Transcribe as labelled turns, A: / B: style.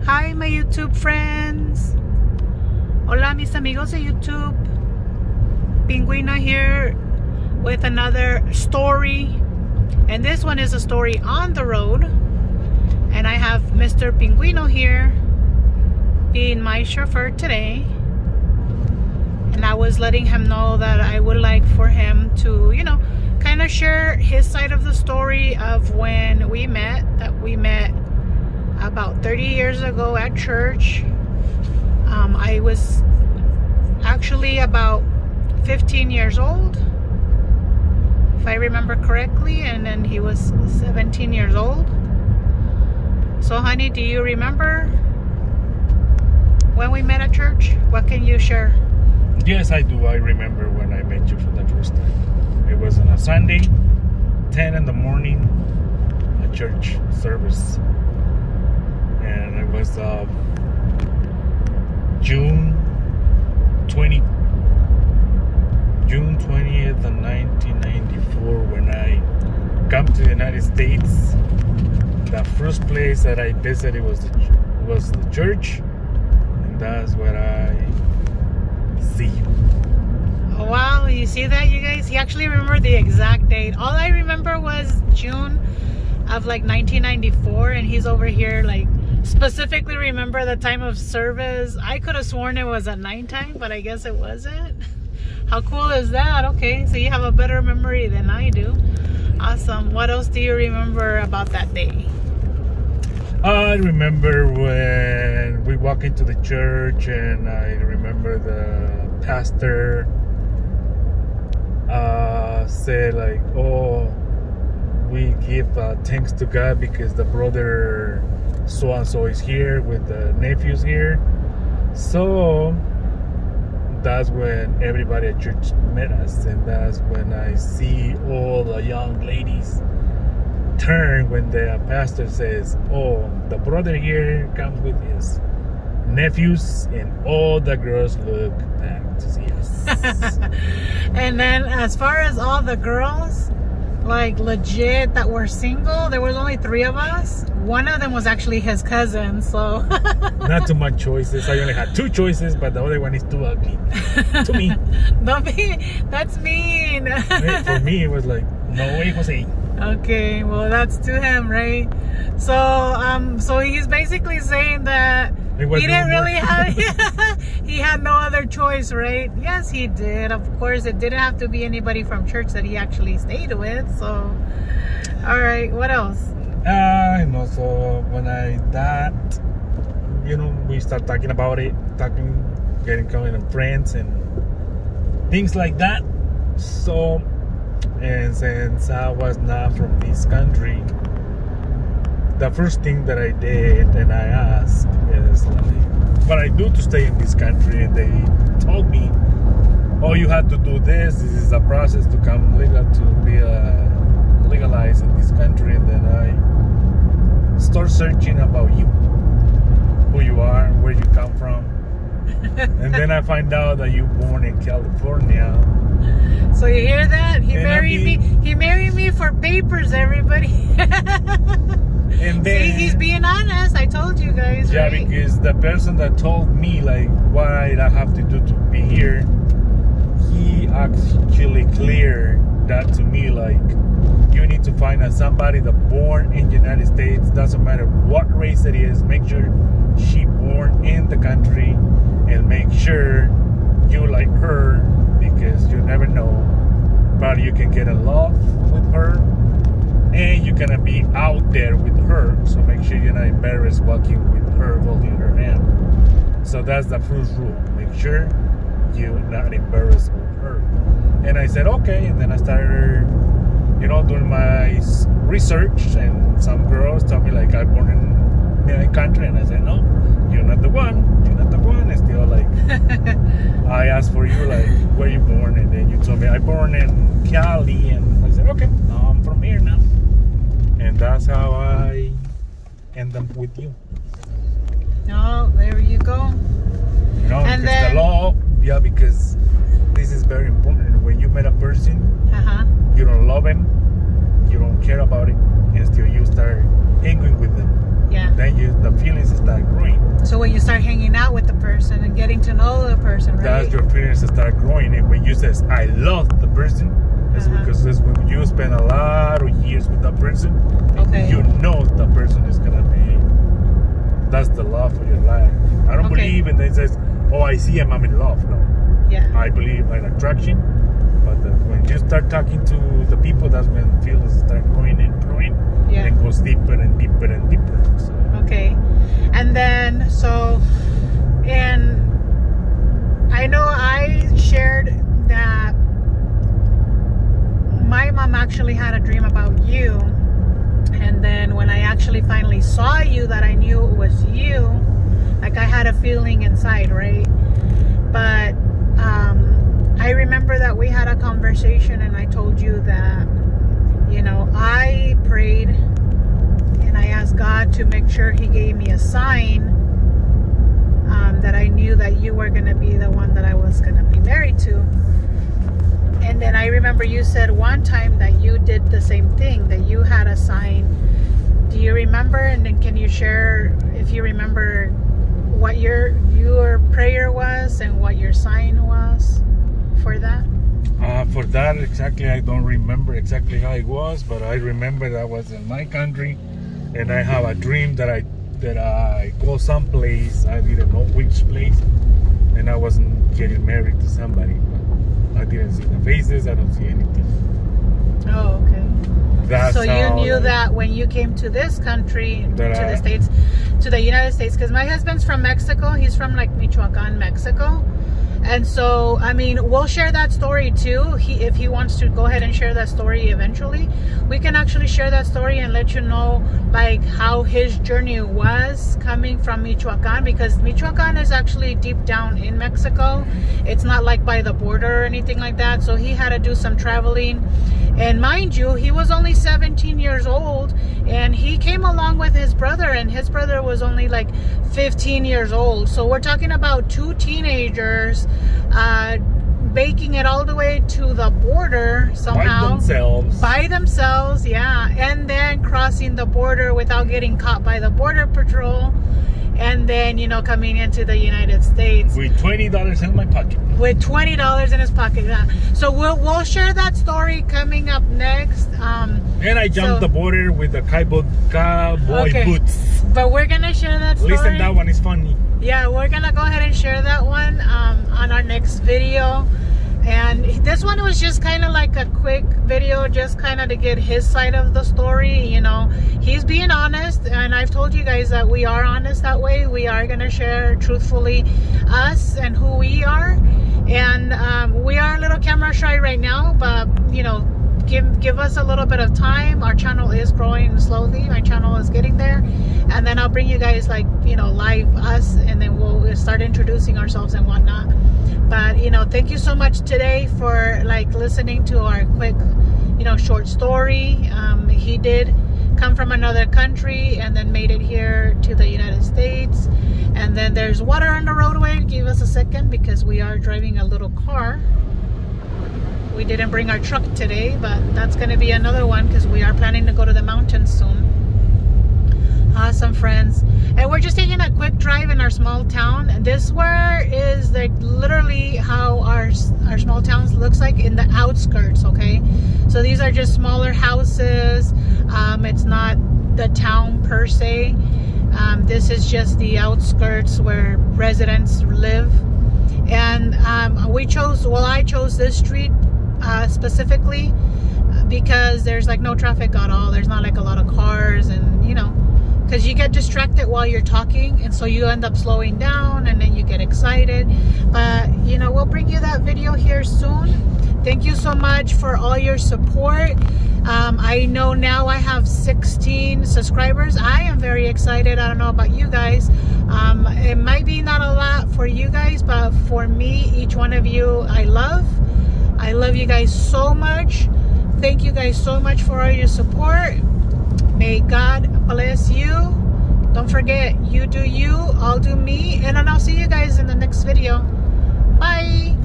A: Hi, my YouTube friends. Hola, mis amigos de YouTube. Pinguino here with another story. And this one is a story on the road. And I have Mr. Pinguino here being my chauffeur today. And I was letting him know that I would like for him to, kind of share his side of the story of when we met. That we met about 30 years ago at church. I was actually about 15 years old, if I remember correctly, and then he was 17 years old. So honey, do you remember when we met at church? What can you share?
B: Yes, I do. I remember when I met you for the first time. It was on a Sunday, 10 in the morning, a church service. And it was June 20th of 1994 when I come to the United States. The first place that I visited was the church, and that's where I see you.
A: Oh, wow, you see that, you guys? He actually remembered the exact date. All I remember was June of 1994, and he's over here specifically remember the time of service. I could have sworn it was at nighttime, but I guess it wasn't. How cool is that? Okay, so you have a better memory than I do. Awesome. What else do you remember about that day?
B: I remember when we walk into the church, and I remember the pastor said oh, we give thanks to God because the brother so-and-so is here with the nephews here. So that's when everybody at church met us, and that's when I see all the young ladies turn when the pastor says, oh, the brother here comes with his nephews, and all the girls look back to see us.
A: And then as far as all the girls legit that were single, there was only 3 of us. One of them was actually his cousin, so
B: not too much choices. I only had 2 choices, but the other one is too ugly to me.
A: Don't be, that's mean.
B: For me it was no way, Jose.
A: Okay, well, that's to him, right? So he's basically saying that he didn't really have he had no other choice, right? Yes, he did. Of course, it didn't have to be anybody from church that he actually stayed with. So all right, what else?
B: So when we start talking about it, getting friends and things like that. So, and since I was not from this country, the first thing that I did and I asked is what I do to stay in this country, and they told me, oh, you have to do this. This is a process to come legal, to be legalized in this country. And then I start searching about you, who you are, where you come from. And then I find out that you were born in California.
A: So you hear that? He married me for papers, everybody.
B: And then,
A: see, he's being honest. I told you guys,
B: yeah,
A: right?
B: Because the person that told me what I have to do to be here, he actually cleared that to me. You need to find somebody that born in the United States, doesn't matter what race it is, make sure she born in the country, and make sure you like her, because you never know, probably you can get in love with her, and you're gonna be out there with her. So make sure you're not embarrassed walking with her, holding her hand. So that's the first rule. Make sure you're not embarrassed with her. And I said, okay. And then I started, doing my research, and some girls told me I'm born in my country, and I said, no, you're not the one. You're not the one. It's still I asked for you, where you born, and then you told me I born in Cali, and I said, okay, no, I'm from here now. And that's how I end up with you.
A: Oh, there you go.
B: And because the law, because this is very important. When you met a person, you don't love him, you don't care about it, until you start hanging with them.
A: Yeah.
B: Then the feelings start growing.
A: out with the person and getting to know the person, right?
B: That's your feelings start growing. And when you says I love the person, it's because it's when you spend a lot of years with that person, you know the person is gonna be, that's the love for your life. I don't believe in it says, oh, I see him, I'm in love. No.
A: Yeah.
B: I believe in attraction, but when you start talking to the people, that's when feelings start growing and growing, and goes deeper and deeper and deeper. So.
A: Okay, and then and I know I shared that my mom actually had a dream about you, and then when I actually finally saw you, that I knew it was you. Like I had a feeling inside, right? But I remember that we had a conversation, and I told you that, you know, I prayed and I asked God to make sure He gave me a sign that I knew that you were going to be the one that I was going to be married to. And then I remember you said one time that you did the same thing, that you had a sign. Do you remember? And then can you share, if you remember, what your prayer was and what your sign was for that?
B: For that, exactly, I don't remember exactly how it was, but I remember that I was in my country, and I have a dream that I go someplace, I didn't know which place, and I wasn't getting married to somebody. But I didn't see the faces, I don't see anything.
A: Oh, okay.
B: That's
A: so you knew that when you came to this country, to the United States, because my husband's from Mexico. He's from like Michoacan, Mexico. And so, I mean, we'll share that story too. If he wants to go ahead and share that story eventually, we can actually share that story and let you know like how his journey was coming from Michoacan, because Michoacan is actually deep down in Mexico. It's not like by the border or anything like that. So he had to do some traveling. And mind you, he was only 17 years old, and he came along with his brother, and his brother was only like 15 years old. So we're talking about two teenagers making it all the way to the border somehow. By themselves, yeah. And then crossing the border without getting caught by the border patrol. And then, you know, coming into the United States
B: with $20 in my pocket.
A: With $20 in his pocket, yeah. So we'll share that story coming up next.
B: And I jumped the border with the cowboy boots.
A: But we're gonna share that story.
B: Listen, that one is funny.
A: Yeah, we're gonna go ahead and share that one on our next video. And this one was just kind of like a quick video, just kind of to get his side of the story. You know, he's being honest, and I've told you guys that we are honest that way. We are going to share truthfully us and who we are. And we are a little camera shy right now, but, you know, give us a little bit of time. Our channel is growing slowly. My channel is getting there. And then I'll bring you guys, like, you know, live us, and then we'll start introducing ourselves and whatnot. But, you know, thank you so much today for like listening to our quick, you know, short story. He did come from another country and then made it here to the United States. And then there's water on the roadway. Give us a second, because we are driving a little car. We didn't bring our truck today, but that's going to be another one, because we are planning to go to the mountains soon. Awesome, friends. And we're just taking a quick drive in our small town, and this is like literally how our small towns looks like in the outskirts. Okay, so these are just smaller houses. It's not the town per se. This is just the outskirts where residents live. And I chose this street specifically because there's like no traffic at all. There's not like a lot of cars, and you know, because you get distracted while you're talking, and so you end up slowing down, and then you get excited. But you know, we'll bring you that video here soon. Thank you so much for all your support. I know now I have 16 subscribers. I am very excited. I don't know about you guys. It might be not a lot for you guys, but for me, each one of you, I love you guys so much. Thank you guys so much for all your support. May God bless you. Don't forget, you do you, I'll do me, and then I'll see you guys in the next video. Bye.